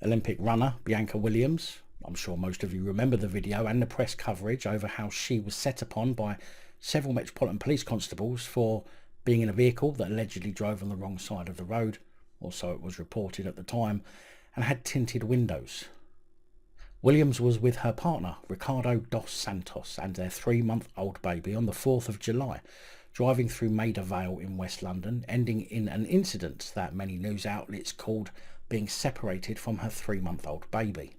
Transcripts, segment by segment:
Olympic runner Bianca Williams. I'm sure most of you remember the video and the press coverage over how she was set upon by several Metropolitan Police constables for being in a vehicle that allegedly drove on the wrong side of the road, or so it was reported at the time, and had tinted windows. Williams was with her partner, Ricardo dos Santos, and their 3-month-old baby on the 4th of July, driving through Maida Vale in West London, ending in an incident that many news outlets called being separated from her 3-month-old baby,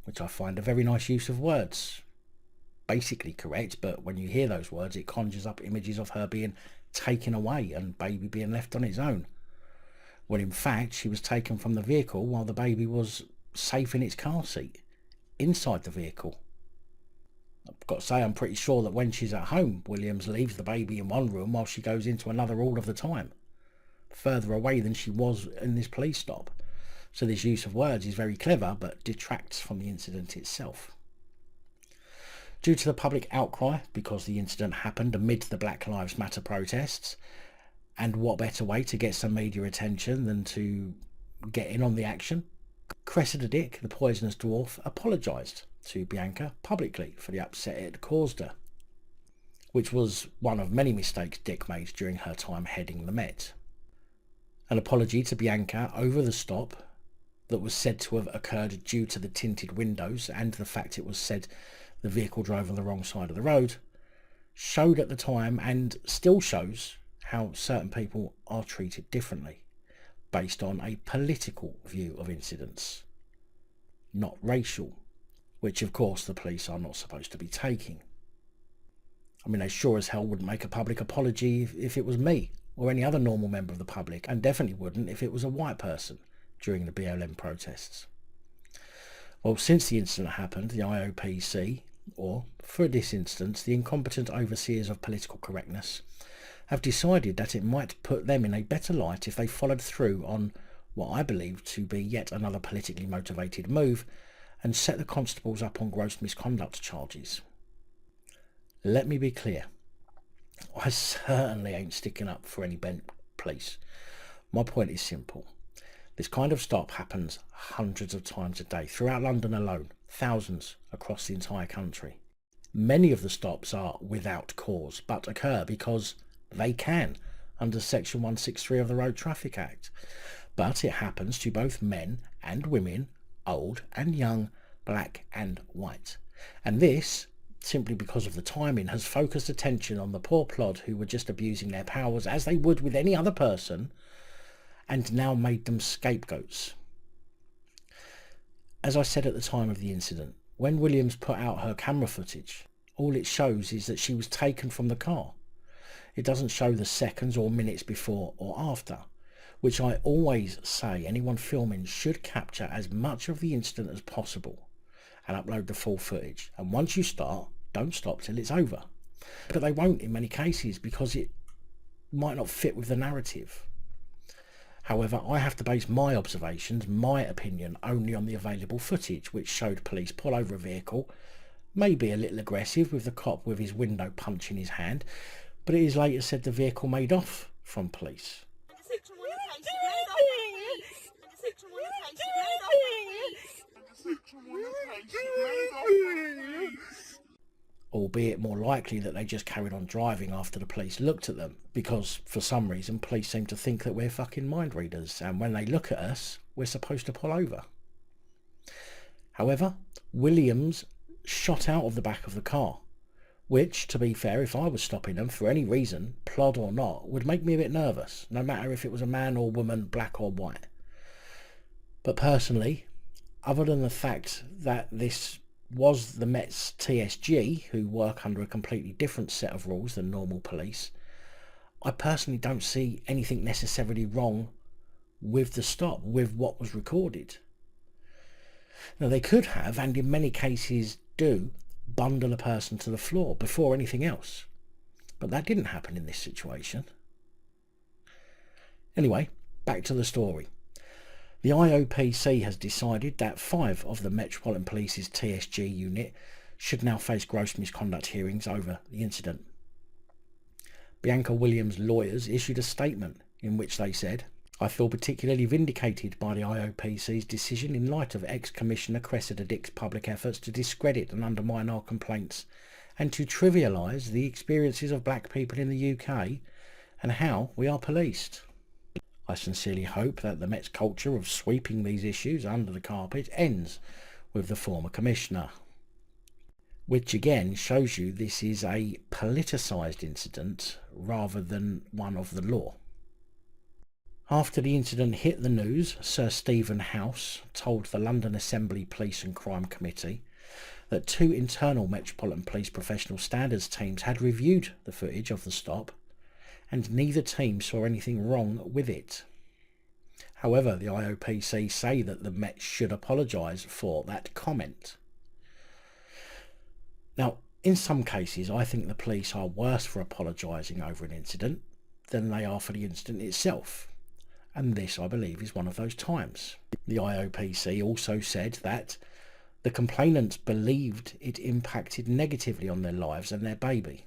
which I find a very nice use of words. Basically correct, but when you hear those words, it conjures up images of her being taken away and baby being left on its own, when in fact she was taken from the vehicle while the baby was safe in its car seat, inside the vehicle. I've got to say, I'm pretty sure that when she's at home, Williams leaves the baby in one room while she goes into another all of the time, further away than she was in this police stop. So this use of words is very clever, but detracts from the incident itself. Due to the public outcry, because the incident happened amid the Black Lives Matter protests, and what better way to get some media attention than to get in on the action, Cressida Dick, the poisonous dwarf, apologised to Bianca publicly for the upset it had caused her, which was one of many mistakes Dick made during her time heading the Met. An apology to Bianca over the stop that was said to have occurred due to the tinted windows and the fact it was said the vehicle drove on the wrong side of the road, showed at the time and still shows how certain people are treated differently based on a political view of incidents, not racial, which of course the police are not supposed to be taking. I mean, they sure as hell wouldn't make a public apology if it was me or any other normal member of the public, and definitely wouldn't if it was a white person during the BLM protests. Well, since the incident happened, the IOPC, or for this instance, the incompetent overseers of political correctness, have decided that it might put them in a better light if they followed through on what I believe to be yet another politically motivated move and set the constables up on gross misconduct charges. Let me be clear, I certainly ain't sticking up for any bent police. My point is simple. This kind of stop happens hundreds of times a day throughout London alone, thousands across the entire country. Many of the stops are without cause, but occur because they can, under Section 163 of the Road Traffic Act. But it happens to both men and women, old and young, black and white. And this, simply because of the timing, has focused attention on the poor plod who were just abusing their powers as they would with any other person, and now made them scapegoats. As I said at the time of the incident, when Williams put out her camera footage, all it shows is that she was taken from the car. It doesn't show the seconds or minutes before or after, which I always say anyone filming should capture as much of the incident as possible and upload the full footage. And once you start, don't stop till it's over. But they won't in many cases because it might not fit with the narrative. However, I have to base my observations, my opinion, only on the available footage, which showed police pull over a vehicle, maybe a little aggressive with the cop with his window punch in his hand, but it is later said the vehicle made off from police. Albeit more likely that they just carried on driving after the police looked at them, because for some reason police seem to think that we're fucking mind readers, and when they look at us we're supposed to pull over. However, Williams shot out of the back of the car, which, to be fair, if I was stopping them for any reason, plod or not, would make me a bit nervous, no matter if it was a man or woman, black or white. But personally, other than the fact that this was the Met's TSG, who work under a completely different set of rules than normal police, I personally don't see anything necessarily wrong with the stop, with what was recorded. Now, they could have, and in many cases do, bundle a person to the floor before anything else, but that didn't happen in this situation. Anyway, back to the story. The IOPC has decided that 5 of the Metropolitan Police's TSG unit should now face gross misconduct hearings over the incident. Bianca Williams' lawyers issued a statement in which they said, I feel particularly vindicated by the IOPC's decision in light of ex-Commissioner Cressida Dick's public efforts to discredit and undermine our complaints and to trivialise the experiences of black people in the UK and how we are policed. I sincerely hope that the Met's culture of sweeping these issues under the carpet ends with the former Commissioner. Which again shows you this is a politicised incident rather than one of the law. After the incident hit the news, Sir Stephen House told the London Assembly Police and Crime Committee that 2 internal Metropolitan Police professional standards teams had reviewed the footage of the stop and neither team saw anything wrong with it. However, the IOPC say that the Met should apologise for that comment. Now, in some cases, I think the police are worse for apologising over an incident than they are for the incident itself. And this, I believe, is one of those times. The IOPC also said that the complainants believed it impacted negatively on their lives and their baby.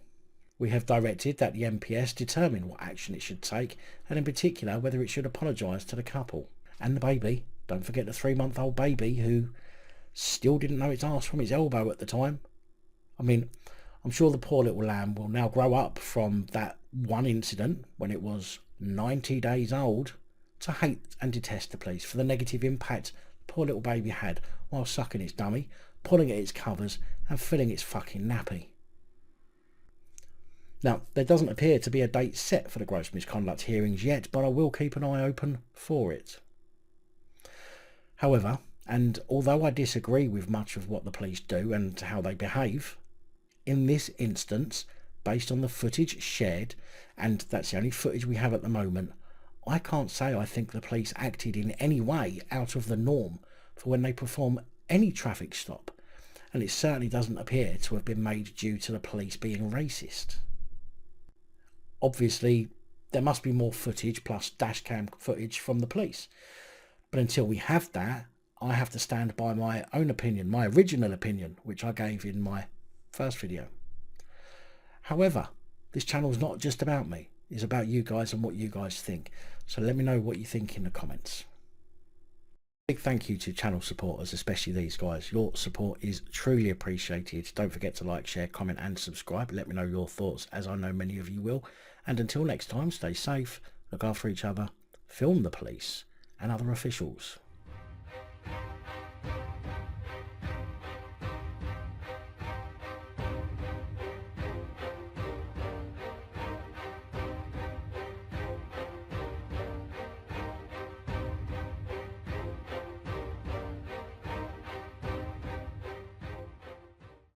We have directed that the MPS determine what action it should take, and in particular whether it should apologise to the couple. And the baby, don't forget the 3-month-old baby who still didn't know its arse from its elbow at the time. I mean, I'm sure the poor little lamb will now grow up from that one incident when it was 90 days old to hate and detest the police for the negative impact the poor little baby had while sucking its dummy, pulling at its covers and filling its fucking nappy. Now, there doesn't appear to be a date set for the gross misconduct hearings yet, but I will keep an eye open for it. However, and although I disagree with much of what the police do and how they behave, in this instance, based on the footage shared, and that's the only footage we have at the moment, I can't say I think the police acted in any way out of the norm for when they perform any traffic stop, and it certainly doesn't appear to have been made due to the police being racist. Obviously, there must be more footage plus dashcam footage from the police, but until we have that, I have to stand by my own opinion, my original opinion, which I gave in my first video. However, this channel is not just about me, it's about you guys and what you guys think, so let me know what you think in the comments. Big thank you to channel supporters, especially these guys. Your support is truly appreciated. Don't forget to like, share, comment and subscribe. Let me know your thoughts, as I know many of you will. And until next time, stay safe, look after each other, film the police and other officials.